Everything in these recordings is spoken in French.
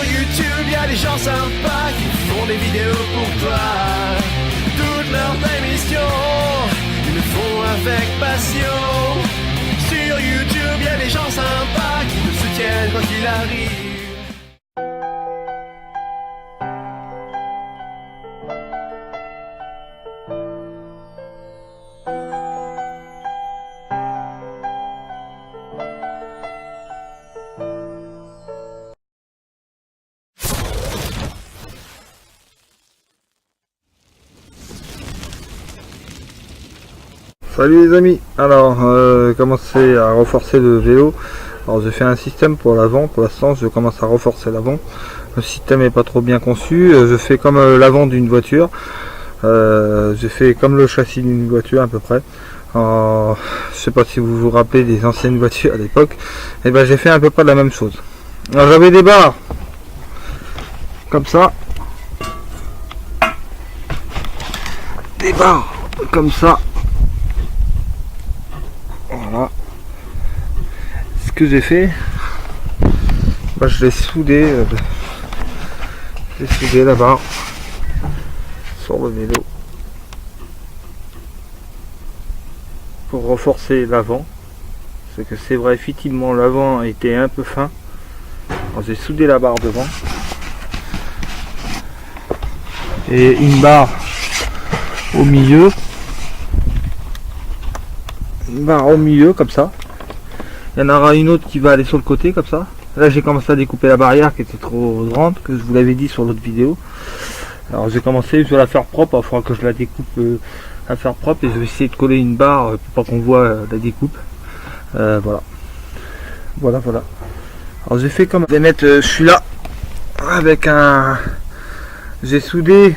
YouTube, y a des gens sympas qui font des vidéos pour toi. Toutes leurs émissions, ils le font avec passion. Sur YouTube, y a des gens sympas qui te soutiennent quand il arrive. Salut les amis, alors commencer à renforcer le vélo. Alors j'ai fait un système pour l'avant, pour l'instant je commence à renforcer l'avant. Le système est pas trop bien conçu, je fais comme l'avant d'une voiture, j'ai fait comme le châssis d'une voiture à peu près. Je sais pas si vous vous rappelez des anciennes voitures à l'époque, et ben j'ai fait à peu près la même chose. Alors j'avais des barres comme ça, des barres comme ça. Voilà ce que j'ai fait, bah, je l'ai soudé, la barre sur le vélo pour renforcer l'avant, parce que c'est vrai effectivement l'avant était un peu fin. Alors j'ai soudé la barre devant et une barre au milieu. Une barre au milieu comme ça. Il y en aura une autre qui va aller sur le côté comme ça. Là j'ai commencé à découper la barrière qui était trop grande, que je vous l'avais dit sur l'autre vidéo. Alors j'ai commencé, je vais la faire propre, il faudra que je la découpe à faire propre, et je vais essayer de coller une barre pour pas qu'on voit la découpe. Voilà. Alors j'ai fait comme, je vais mettre celui-là avec un, j'ai soudé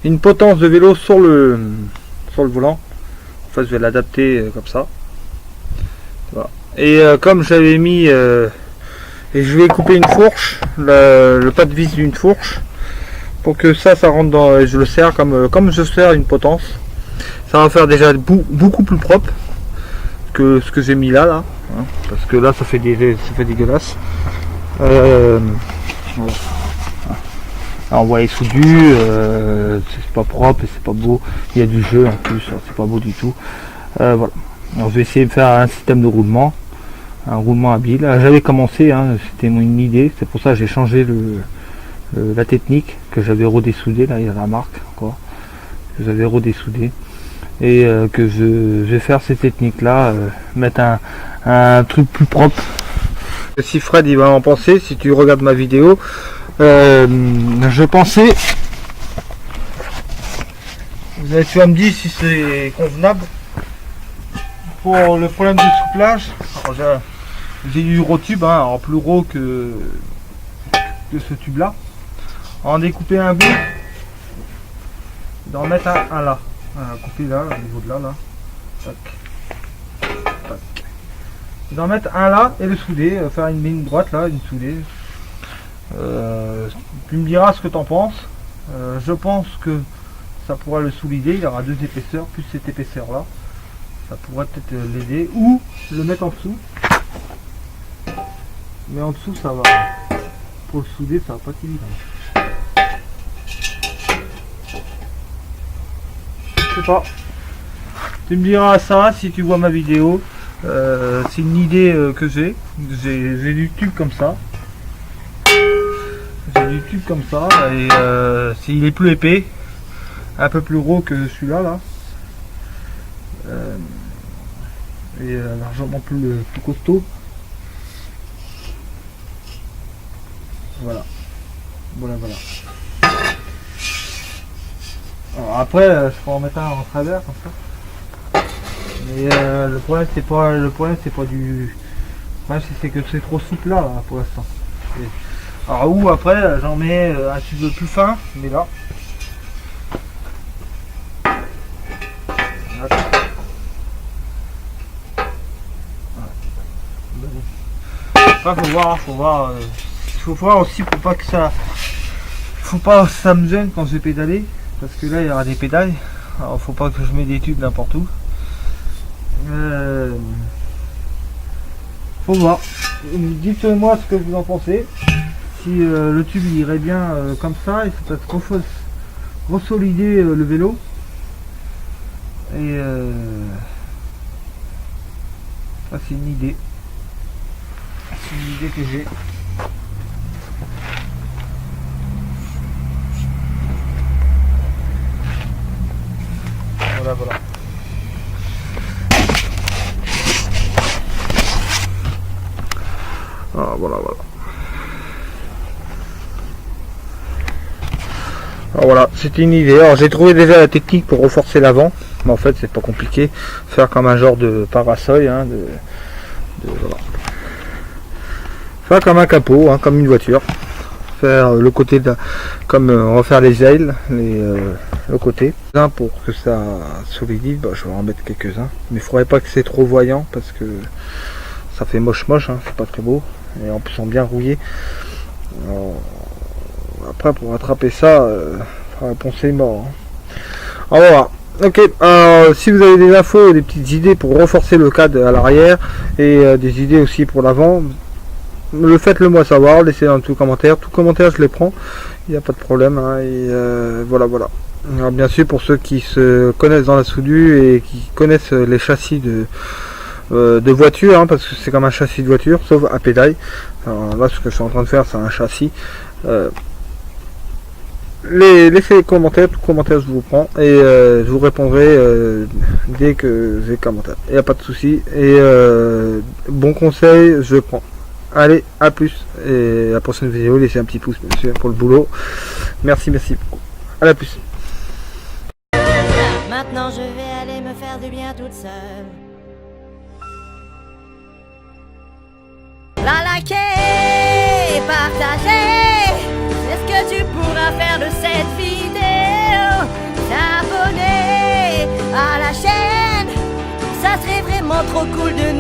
une potence de vélo sur le volant. Je vais l'adapter comme ça. Voilà. Et comme j'avais mis et je vais couper une fourche, le pas de vis d'une fourche, pour que ça rentre dans, et je le serre comme je serre une potence. Ça va faire déjà beaucoup plus propre que ce que j'ai mis là, hein, parce que là ça fait dégueulasse. Voilà. Alors, on voit les soudus, c'est pas propre et c'est pas beau, il y a du jeu en plus, c'est pas beau du tout. Voilà. Alors je vais essayer de faire un système de roulement, un roulement habile. J'avais commencé, hein, c'était une idée, c'est pour ça que j'ai changé la technique que j'avais redessoudé, là il y a la marque encore, que j'avais redessoudé, et que je vais faire ces techniques là, mettre un truc plus propre. Si Fred il va en penser, si tu regardes ma vidéo, je pensais, tu vas me dire si c'est convenable pour le problème du soufflage. J'ai eu rotube, hein, alors plus gros que ce tube là. En découper un bout, d'en mettre un là, couper là au niveau de là, tac. D'en mettre un là et le souder, faire une ligne droite là, une soudée. Tu me diras ce que tu en penses. Je pense que ça pourra le solider, il aura 2 épaisseurs plus cette épaisseur là, ça pourrait peut-être l'aider, ou le mettre en dessous, mais en dessous ça va, pour le souder ça va pas être évident. Je sais pas, tu me diras ça si tu vois ma vidéo. C'est une idée que j'ai du tube comme ça. J'ai du tube comme ça, et s'il est plus épais, un peu plus gros que celui-là là, et largement plus costaud. Voilà. Alors après, je peux en mettre un en travers comme ça. Mais le problème c'est pas du. C'est que c'est trop souple là pour l'instant. Alors ou après j'en mets un tube plus fin, mais là. Après, faut voir aussi pour pas que ça. Faut pas que ça me gêne quand je vais pédaler. Parce que là il y aura des pédales. Alors faut pas que je mette des tubes n'importe où. Faut voir. Dites-moi ce que vous en pensez. Si le tube il irait bien comme ça, il faut peut-être consolider le vélo. Et ça c'est une idée. C'est une idée que j'ai. Voilà. Ah, voilà. Alors voilà, c'était une idée. Alors j'ai trouvé déjà la technique pour renforcer l'avant, mais en fait c'est pas compliqué. Faire comme un genre de parasol, hein, voilà. Faire comme un capot, hein, comme une voiture. Faire le côté comme on va faire les ailes, le côté. Pour que ça solidifie, je vais en mettre quelques-uns, mais il faudrait pas que c'est trop voyant parce que ça fait moche, hein, c'est pas très beau. Et en plus ils sont bien rouillés. Alors, après pour rattraper ça, poncer mort. Hein. Alors voilà. Ok, si vous avez des infos, des petites idées pour renforcer le cadre à l'arrière et des idées aussi pour l'avant, faites-le moi savoir, laissez dans tout commentaire. Tout commentaire je les prends, il n'y a pas de problème. Hein, et voilà. Alors, bien sûr pour ceux qui se connaissent dans la soudure et qui connaissent les châssis de voiture, hein, parce que c'est comme un châssis de voiture sauf à pédale. Alors, là ce que je suis en train de faire c'est un châssis. Laissez les commentaires, tout commentaire je vous prends et je vous répondrai dès que j'ai commentaire. Il n'y a pas de souci et bon conseil je prends. Allez, à plus et à la prochaine vidéo, laissez un petit pouce bien sûr pour le boulot. Merci beaucoup. À la plus. Maintenant je vais aller me faire du bien toute seule. La liker, partager, c'est ce que tu pourras faire de cette vidéo. T'abonner à la chaîne, ça serait vraiment trop cool de